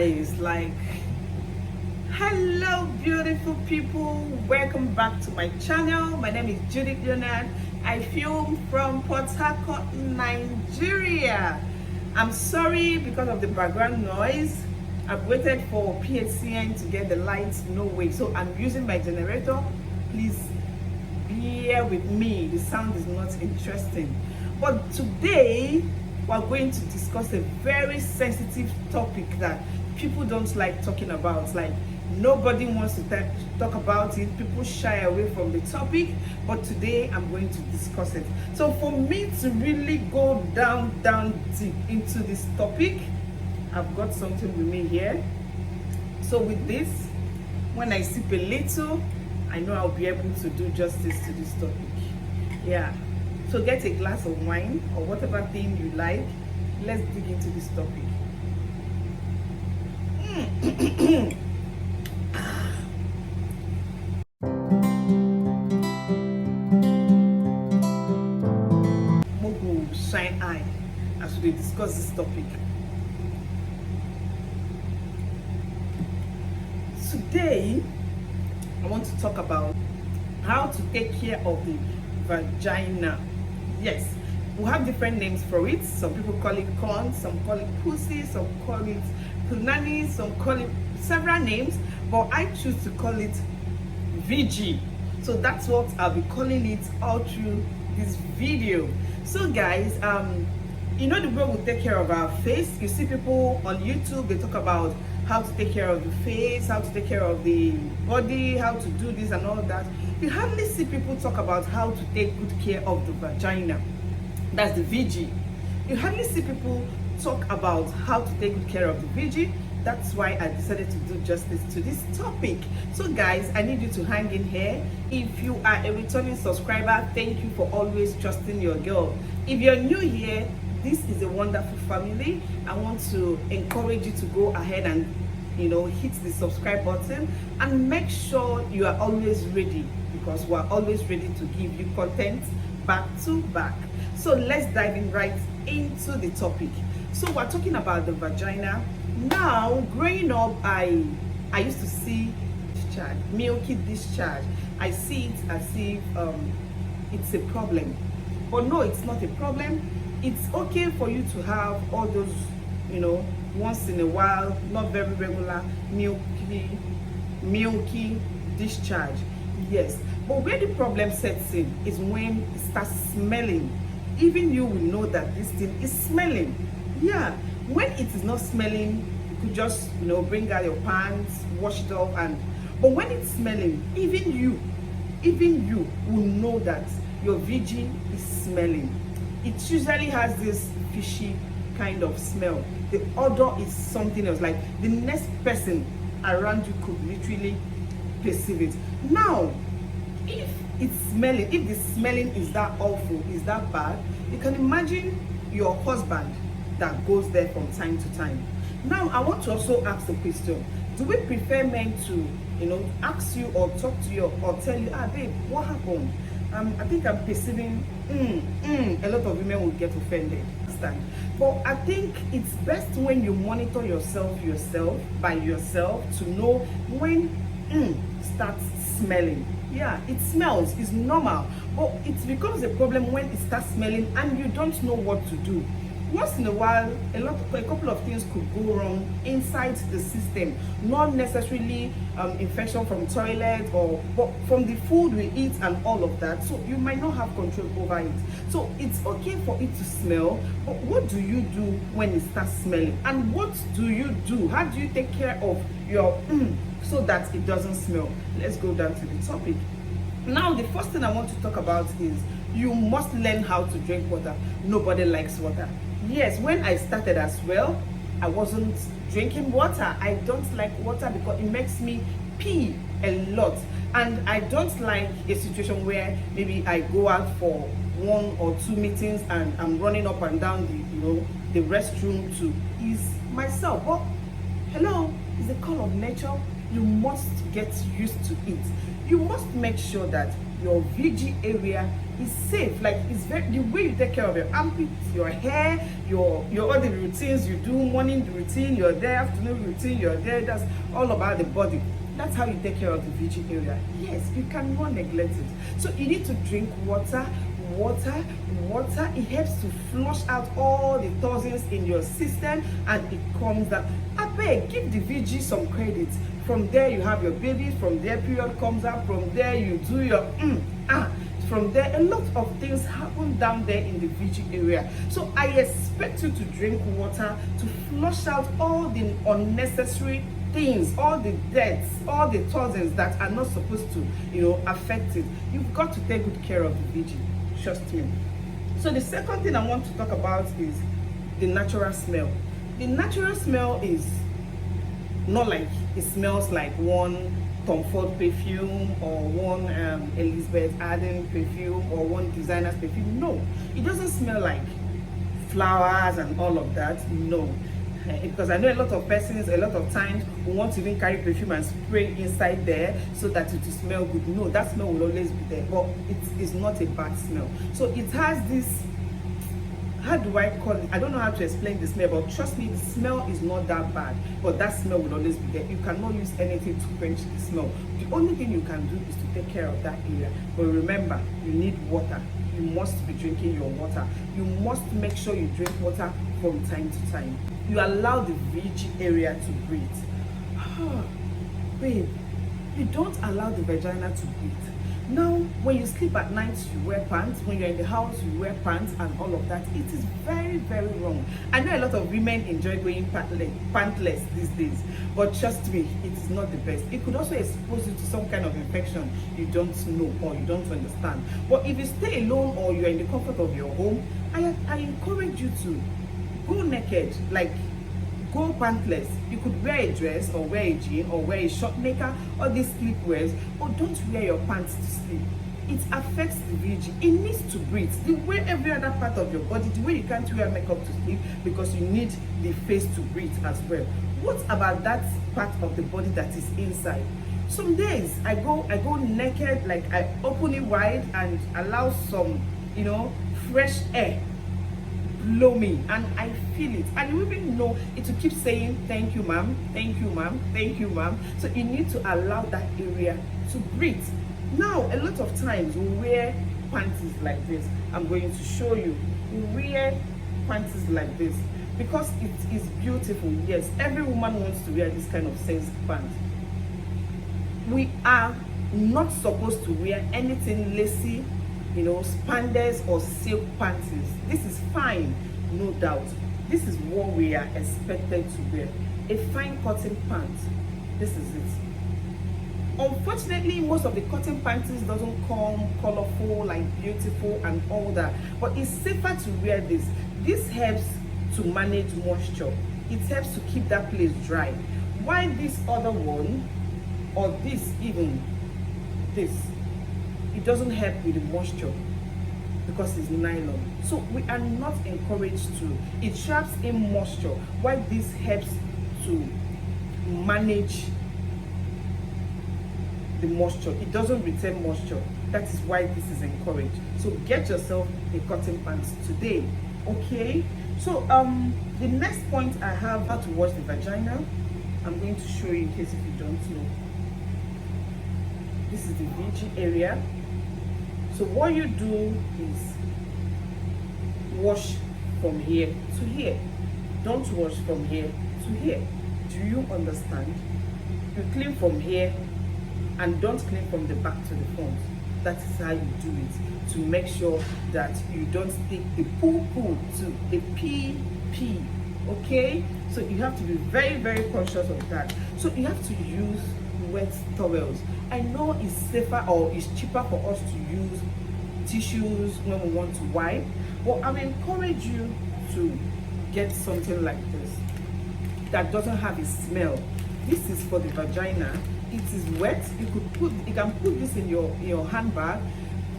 guys, hello beautiful people, welcome back to my channel. My name is Judith Leonard. I film from Port Harcourt, Nigeria. I'm sorry because of the background noise. I've waited for PHCN to get the lights, no way, so I'm using my generator. Please bear with me, the sound is not interesting. But today we're going to discuss a very sensitive topic that people don't like talking about. Like, nobody wants to talk about it. People shy away from the topic, but today I'm going to discuss it. So for me to really go down deep into this topic, I've got something with me here. So with this, when I sip a little, I know I'll be able to do justice to this topic. Yeah. So get a glass of wine or whatever thing you like. Let's dig into this topic. Mogo shine eye as we discuss this topic. Today, I want to talk about how to take care of the vagina. Yes, we have different names for it. Some people call it corn, some call it pussy, some call it punani, some call it several names, but I choose to call it VG. So that's what I'll be calling it all through this video. So guys, you know the way we take care of our face. You see people on YouTube, they talk about how to take care of the face, how to take care of the body, how to do this and all that. You hardly see people talk about how to take good care of the vagina. That's the VG. You hardly see people talk about how to take good care of the VG. That's why I decided to do justice to this topic. So guys, I need you to hang in here. If you are a returning subscriber, thank you for always trusting your girl. If you're new here, this is a wonderful family. I want to encourage you to go ahead and hit the subscribe button and make sure you are always ready, because we're always ready to give you content back to back. So let's dive in right into the topic. So we're talking about the vagina. Now, growing up, I used to see discharge, milky discharge. I see it as if it's a problem, but no, it's not a problem. It's okay for you to have all those, once in a while, not very regular, milky discharge. Yes, but where the problem sets in is when it starts smelling. Even you will know that this thing is smelling. Yeah, when it is not smelling, you could just, bring out your pants, wash it off, but when it's smelling, even you will know that your VG is smelling. It usually has this fishy kind of smell. The odor is something else. Like, the next person around you could literally perceive it. Now, if it's smelling, if the smelling is that awful, is that bad, you can imagine your husband that goes there from time to time. Now, I want to also ask the question: do we prefer men to, ask you or talk to you or tell you, babe, what happened? I think I'm perceiving, a lot of women will get offended. But I think it's best when you monitor yourself by yourself to know when starts smelling. Yeah, it smells, it's normal, but it becomes a problem when it starts smelling and you don't know what to do. Once in a while, a couple of things could go wrong inside the system, not necessarily infection from toilet but from the food we eat and all of that. So you might not have control over it. So it's okay for it to smell, but what do you do when it starts smelling? And what do you do? How do you take care of your so that it doesn't smell? Let's go down to the topic. Now, the first thing I want to talk about is you must learn how to drink water. Nobody likes water. Yes, when I started as well, I wasn't drinking water. I don't like water because it makes me pee a lot. And I don't like a situation where maybe I go out for 1 or 2 meetings and I'm running up and down the restroom to ease myself. But hello, it's a call of nature. You must get used to it. You must make sure that your VG area It's safe. Like, it's very, the way you take care of your armpits, your hair, your all the routines you do, morning routine, you're there, afternoon routine, you're there. That's all about the body. That's how you take care of the VG area. Yes, you cannot neglect it. So you need to drink water. It helps to flush out all the toxins in your system, and it comes down. I beg, give the VG some credit. From there you have your babies, from there period comes out, from there you do your from there a lot of things happen down there in the VG area. So I expect you to drink water to flush out all the unnecessary things, all the deaths, all the toxins that are not supposed to, affect it. You've got to take good care of the VG. Trust me. So the second thing I want to talk about is the natural smell. The natural smell is not like it smells like one Tom Ford perfume or one Elizabeth Arden perfume or one designer's perfume. No, it doesn't smell like flowers and all of that. No. Because I know a lot of persons, a lot of times, who want to even carry perfume and spray inside there so that it will smell good. No, that smell will always be there, but it is not a bad smell. So it has this, how do I call it? I don't know how to explain the smell, but trust me, the smell is not that bad, but that smell will always be there. You cannot use anything to quench the smell. The only thing you can do is to take care of that area. But remember, you need water. You must be drinking your water. You must make sure you drink water from time to time. You allow the VG area to breathe. Babe, you don't allow the vagina to breathe. Now, when you sleep at night, you wear pants. When you're in the house, you wear pants and all of that. It is very, very wrong. I know a lot of women enjoy going pantless these days, but trust me, it is not the best. It could also expose you to some kind of infection you don't know or you don't understand. But if you stay alone or you're in the comfort of your home, I encourage you to go naked, like go pantless. You could wear a dress or wear a jean or wear a short knicker or these sleepwears, or don't wear your pants to sleep. It affects the VG. It needs to breathe the way every other part of your body, the way you can't wear makeup to sleep because you need the face to breathe as well. What about that part of the body that is inside? Some days I go naked, like I open it wide and allow some fresh air blow me, and I feel it, and you even know it will keep saying thank you ma'am, thank you ma'am, thank you ma'am. So you need to allow that area to breathe. Now a lot of times we wear panties like this. I'm going to show you. We wear panties like this because it is beautiful. Yes, every woman wants to wear this kind of sexy pants. We are not supposed to wear anything lacy, spandex or silk panties. This is fine, no doubt. This is what we are expected to wear. A fine cotton pant. This is it. Unfortunately, most of the cotton panties doesn't come colorful, like beautiful and all that. But it's safer to wear this. This helps to manage moisture. It helps to keep that place dry. While this other one, or this even, this, it doesn't help with the moisture because it's nylon. So we are not encouraged to. It traps in moisture, while this helps to manage the moisture. It doesn't retain moisture. That is why this is encouraged. So get yourself a cotton pants today. Okay, so the next point I have, how to wash the vagina. I'm going to show you in case if you don't know. This is the VG area. So what you do is wash from here to here. Don't wash from here to here. Do you understand? You clean from here and don't clean from the back to the front. That is how you do it, to make sure that you don't stick the poo-poo to the pee-pee. Okay? So you have to be very, very conscious of that. So you have to use wet towels. I know it's safer or it's cheaper for us to use tissues when we want to wipe, but I will encourage you to get something like this that doesn't have a smell. This is for the vagina. It is wet. You can put this in your handbag.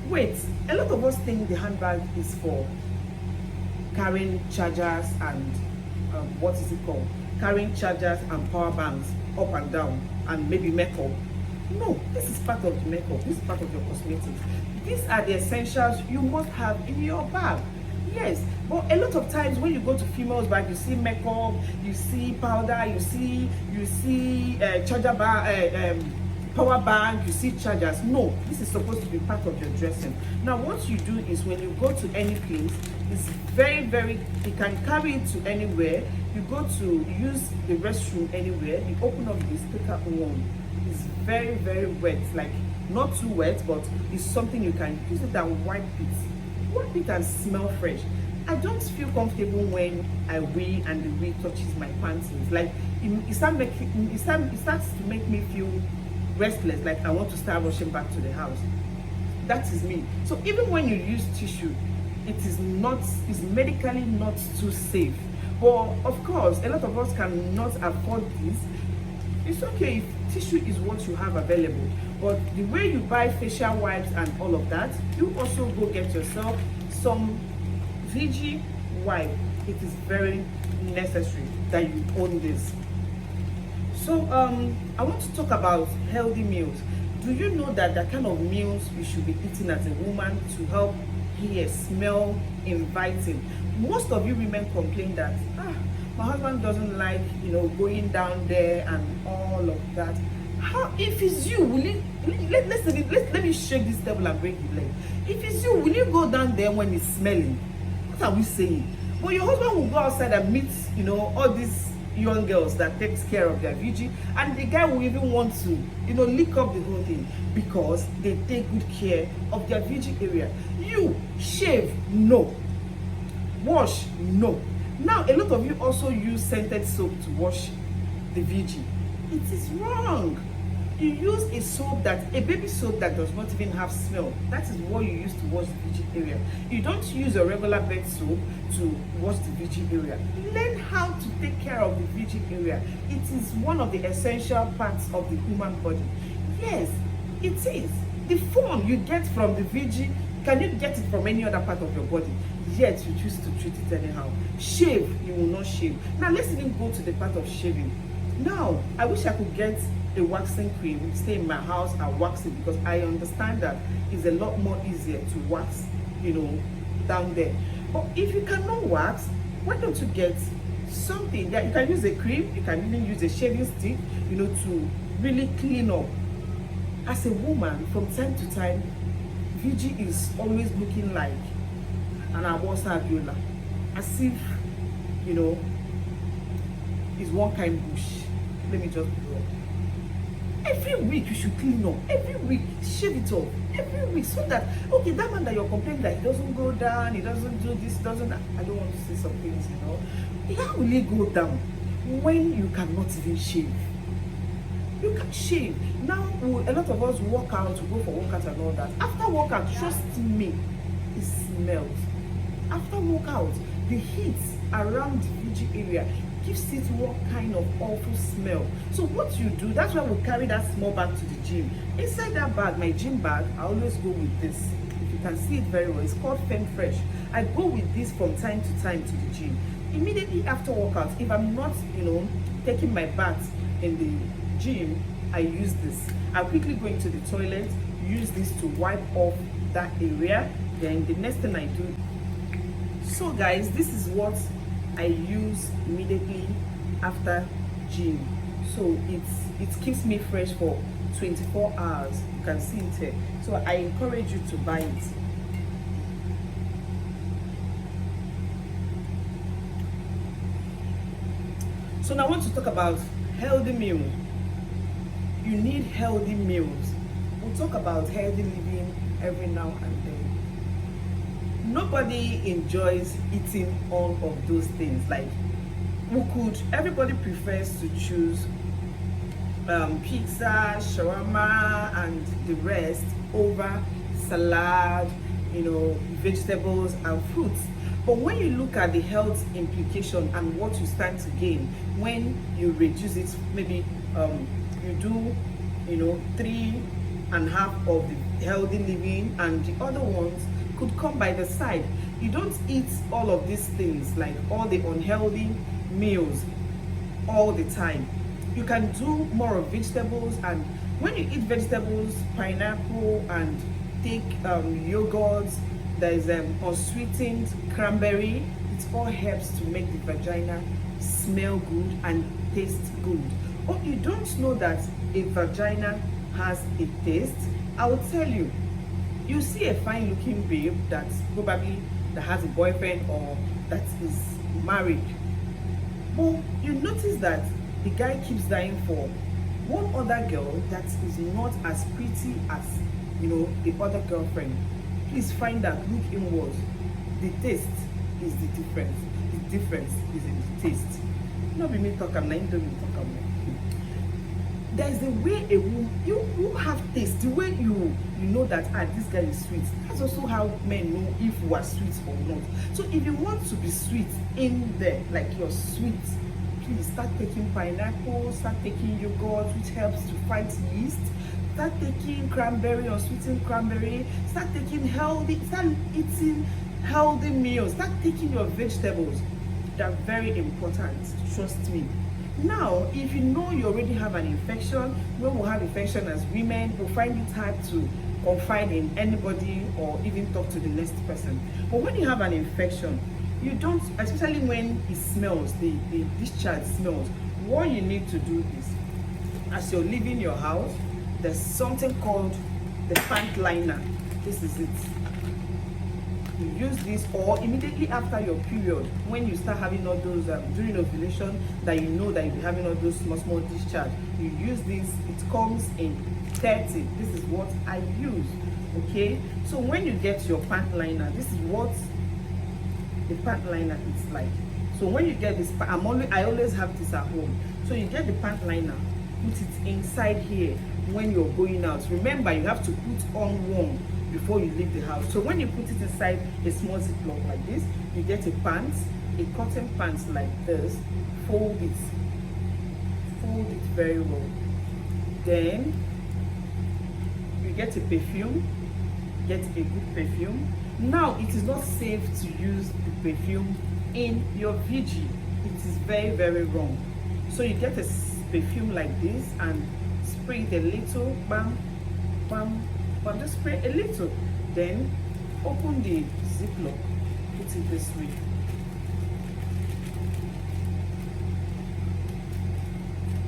Wait, a lot of us think the handbag is for carrying chargers and carrying chargers and power banks up and down and maybe makeup. No, this is part of the makeup. This is part of your cosmetics. These are the essentials you must have in your bag. Yes, but a lot of times when you go to females bag, you see makeup, you see powder, you see charger bag, power bank, you see chargers. No, this is supposed to be part of your dressing. Now what you do is when you go to any place, it's very, you can carry it to anywhere. You go to use the restroom anywhere, you open up the speaker one. It's very wet, like not too wet, but it's something you can use it and wipe it and smell fresh. I don't feel comfortable when I wee and the wee touches my panties. Like it starts to make me feel restless, like I want to start rushing back to the house. That is me. So even when you use tissue, it's medically not too safe. But of course, a lot of us cannot afford this. It's okay if tissue is what you have available, but the way you buy facial wipes and all of that, you also go get yourself some VG wipe. It is very necessary that you own this. So I want to talk about healthy meals. Do you know that the kind of meals you should be eating as a woman to help hair smell inviting? Most of you women complain that my husband doesn't like, going down there and all of that. How, if it's you, will you, let me shake this table and break the leg. If it's you, will you go down there when it's smelling? What are we saying? But your husband will go outside and meet, all these young girls that takes care of their VG, and the guy will even want to, lick up the whole thing because they take good care of their VG area. You shave, no. Wash, no. Now, a lot of you also use scented soap to wash the VG. It is wrong. You use a baby soap that does not even have smell. That is what you use to wash the VG area. You don't use a regular bed soap to wash the VG area. Learn how to take care of the VG area. It is one of the essential parts of the human body. Yes, it is. The foam you get from the VG, can you get it from any other part of your body? Yet you choose to treat it anyhow. Shave, you will not shave. Now let's even go to the part of shaving. Now, I wish I could get a waxing cream, stay in my house and wax it, because I understand that it's a lot more easier to wax, down there. But if you cannot wax, why don't you get something that you can use? A cream, you can even use a shaving stick, to really clean up. As a woman, from time to time, VG is always looking like an abosabiola, as if, it's one kind bush. Let me just blow. Every week you should clean up. Every week, shave it off. Every week, so that, okay, that man that you're complaining that he doesn't go down, he doesn't do this, doesn't, I don't want to say some things, How will he go down when you cannot even shave? You can shave. Now, a lot of us work out, to go for workout and all that. After workout, trust me, it smells. After workout, the heat around the VG area gives it one kind of awful smell. So what you do, that's why we carry that small bag to the gym. Inside that bag, my gym bag, I always go with this. If you can see it very well, it's called Fem Fresh. I go with this from time to time to the gym. Immediately after workout, if I'm not, taking my bath in the gym, I use this. I quickly go into the toilet, use this to wipe off that area. Then the next thing I do. So guys, this is what I use immediately after gym. So it keeps me fresh for 24 hours. You can see it here. So I encourage you to buy it. So now I want to talk about healthy meal. You need healthy meals. We'll talk about healthy living every now and then. Nobody enjoys eating all of those things. Like, everybody prefers to choose pizza, shawarma, and the rest over salad, vegetables and fruits. But when you look at the health implication and what you stand to gain when you reduce it, maybe you do, 3.5 of the healthy living, and the other ones could come by the side. You don't eat all of these things, like all the unhealthy meals all the time. You can do more of vegetables, and when you eat vegetables, pineapple, and take yogurt, there is unsweetened cranberry, it all helps to make the vagina smell good and taste good. Oh, you don't know that a vagina has a taste? I will tell you. You see a fine looking babe that has a boyfriend or that is married, but you notice that the guy keeps dying for one other girl that is not as pretty as, the other girlfriend. Please find out, look inwards. The taste is the difference. The difference is in the taste. Not be me talk, I'm not doing me talk. There's a way a woman, you have taste, the way you know that this guy is sweet. That's also how men know if we are sweet or not. So if you want to be sweet in there, like you're sweet, please start taking pineapple, start taking yogurt, which helps to fight yeast. Start taking cranberry, unsweetened cranberry. Start eating healthy meals. Start taking your vegetables. They're very important, trust me. Now, if you know you already have an infection, when we have infection as women, we'll find it hard to confide in anybody or even talk to the next person. But when you have an infection, you don't, especially when it smells, the discharge smells, what you need to do is, as you're leaving your house, there's something called the pant liner. This is it. You use this, or immediately after your period, when you start having all those during ovulation, that you know that you'll be having all those small discharge, you use this. It comes in 30. This is what I use. Okay, so when you get your pant liner, this is what the pant liner is like. So when you get this, I always have this at home. So you get the pant liner, put it inside here when you're going out. Remember, you have to put on one before you leave the house. So when you put it inside a small ziploc like this, you get a pants, a cotton pants like this, fold it very well. Then you get a perfume, get a good perfume. Now it is not safe to use the perfume in your VG. It is very, very wrong. So you get a perfume like this and spray it a little, bam, bam, bam, just spray a little. Then open the ziploc, put it this way.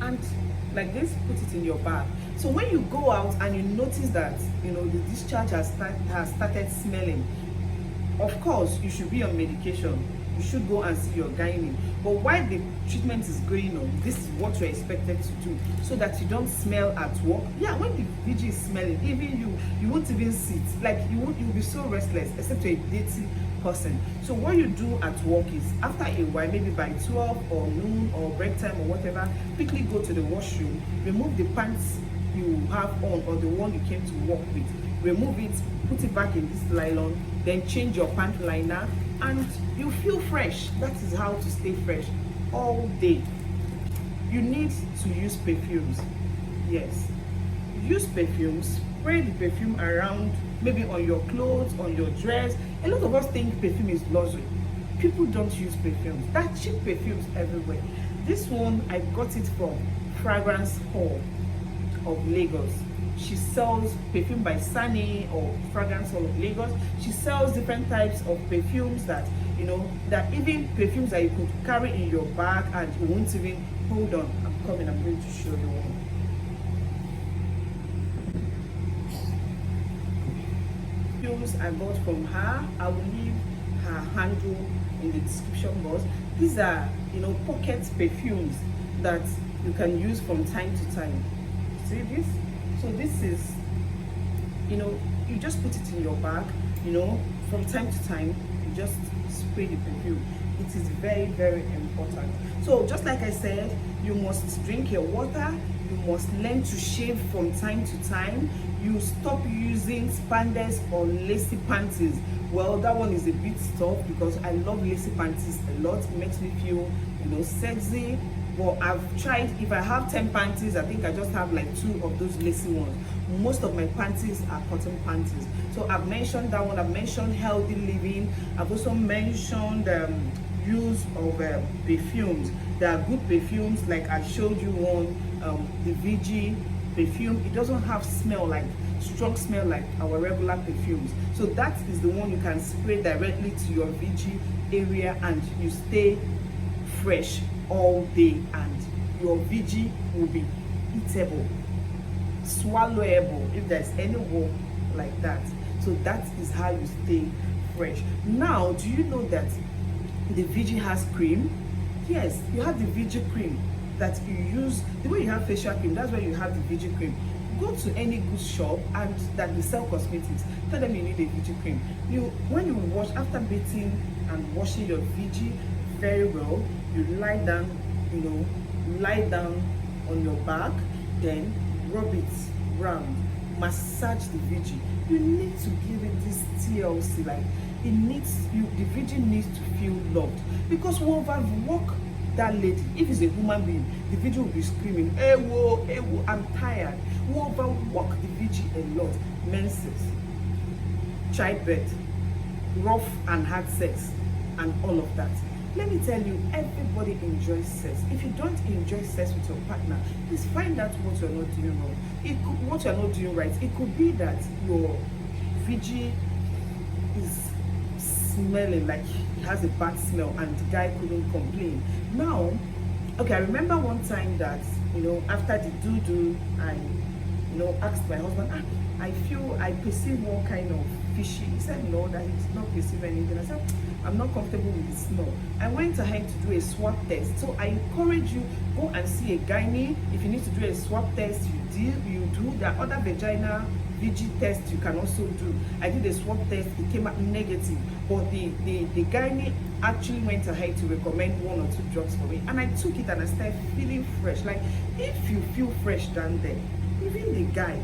And like this, put it in your bag. So when you go out and you notice that the discharge has started smelling, of course you should be on medication. You should go and see your gynae. But while the treatment is going on, this is what you're expected to do, so that you don't smell at work. Yeah, when the VG is smelling, even you won't even sit. Like you'll be so restless, except you're a dirty person. So what you do at work is, after a while, maybe by 12 or noon or break time or whatever, quickly go to the washroom, remove the pants you have on or the one you came to work with, remove it, put it back in this nylon, then change your pant liner, and you feel fresh. That is how to stay fresh all day. You need to use perfumes. Yes, use perfumes. Spray the perfume around, maybe on your clothes, on your dress. A lot of us think perfume is luxury. People don't use perfumes. There are cheap perfumes everywhere. This one, I got it from Fragrance Hall of Lagos. She sells perfume by Sunny or Fragrance Hall of Lagos. She sells different types of perfumes that that even perfumes that you could carry in your bag and you won't even hold on. I'm coming, I'm going to show you one. Perfumes I bought from her. I will leave her handle in the description box. These are pocket perfumes that you can use from time to time. See this? So this is, you just put it in your bag, from time to time, you just spray the perfume. It is very, very important. So just like I said, you must drink your water, you must learn to shave from time to time. You stop using spandex or lacy panties. Well, that one is a bit tough because I love lacy panties a lot. It makes me feel, sexy. But I've tried, if I have 10 panties, I think I just have like 2 of those lacy ones. Most of my panties are cotton panties. So I've mentioned that one. I've mentioned healthy living. I've also mentioned use of perfumes. There are good perfumes, like I showed you one, the VG perfume. It doesn't have smell like strong smell like our regular perfumes, so that is the one you can spray directly to your VG area, and you stay fresh all day, and your VG will be eatable, swallowable, if there's any word like that. So that is how you stay fresh. Now, do you know that the VG has cream? Yes, you have the VG cream that you use. The way you have facial cream, that's where you have the VG cream. Go to any good shop and that they sell cosmetics, tell them you need a VG cream. When you wash, after bathing and washing your VG very well, you lie down, lie down on your back, then rub it round, massage the VG. You need to give it this TLC, like the VG needs to feel loved, because we overwork that lady. If it's a human being, the VG will be screaming, "Ewo, ewo, I'm tired." We overwork the VG a lot. Menses, childbirth, rough and hard sex, and all of that. Let me tell you, everybody enjoys sex. If you don't enjoy sex with your partner, please find out what you're not doing wrong. What you're not doing right. It could be that your VG is smelling like it has a bad smell, and the guy couldn't complain. Now, okay, I remember one time that, after the do-do, I, asked my husband, I perceive one kind of fishy. He said no, that he did not perceive anything. I said, I'm not comfortable with the smell. I went ahead to do a swab test. So I encourage you, go and see a gynae. If you need to do a swab test, you do. There are other vagina VG tests you can also do. I did a swab test, it came out negative, but the gynae actually went ahead to recommend 1 or 2 drugs for me, and I took it and I started feeling fresh. Like, if you feel fresh down there, even the guy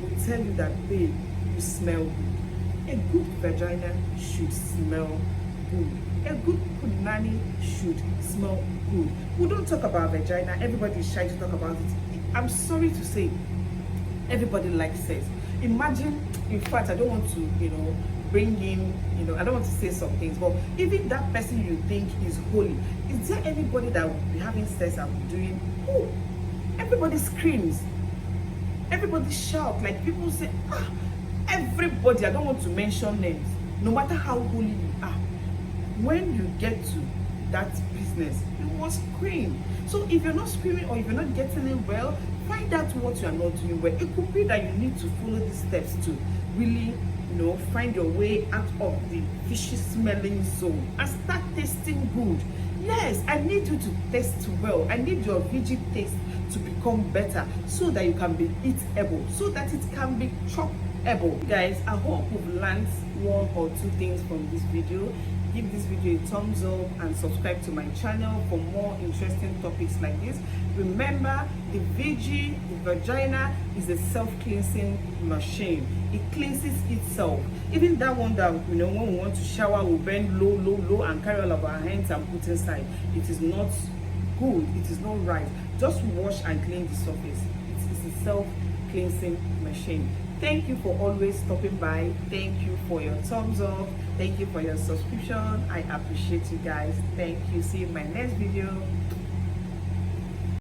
will tell you that, babe, you smell good. A good vagina should smell good. A good punani should smell good. We don't talk about vagina. Everybody is shy to talk about it. I'm sorry to say, everybody likes sex. Imagine, in fact, I don't want to, bring in, I don't want to say some things, but even that person you think is holy, is there anybody that will be having sex and doing, oh, everybody screams, everybody shout, like people say, everybody, I don't want to mention names, no matter how holy you are, when you get to that business, you must scream. So if you're not screaming, or if you're not getting it well, find out what you are not doing well. It could be that you need to follow these steps to really, find your way out of the fishy smelling zone and start tasting good. Yes, I need you to taste well. I need your VG taste to become better, so that you can be eatable, so that it can be choppable. Guys, I hope you've learned 1 or 2 things from this video. Give this video a thumbs up and subscribe to my channel for more interesting topics like this. Remember, the VG, the vagina, is a self-cleansing machine. It cleanses itself. Even that one that, when we want to shower, we bend low and carry all of our hands and put inside. It is not good. It is not right. Just wash and clean the surface. It is a self-cleansing machine. Thank you for always stopping by. Thank you for your thumbs up. Thank you for your subscription. I appreciate you guys. Thank you. See you in my next video.